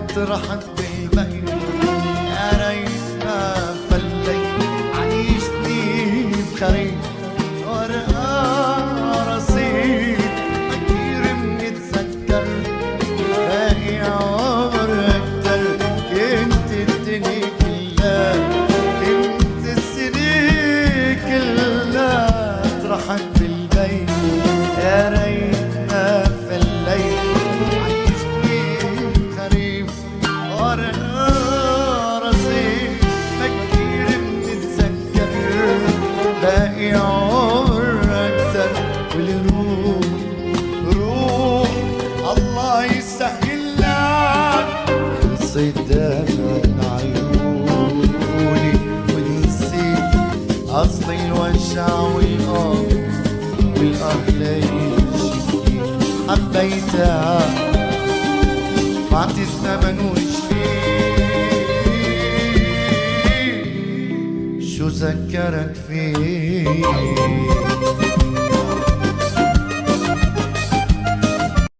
مطرحك بالبيت، يا ريت ما فليت عيشني بخريف ورقة رصيد، كتير منتذكر باقي عمر أكتر. كنت الدنيا كلها، كنت السنين كلها مطرحك بالبيت، يا ريت ما فليت عيشني بخريف ورقة رصيد، كتير منتذكر باقي عمر أكتر. والروح روح الله يسهل لك، خلصت دمع عيوني ونسيت أصلي الوجع والآه ليشكي. حبيتها بعت الثمن وشفيت شو ذكرك فيه.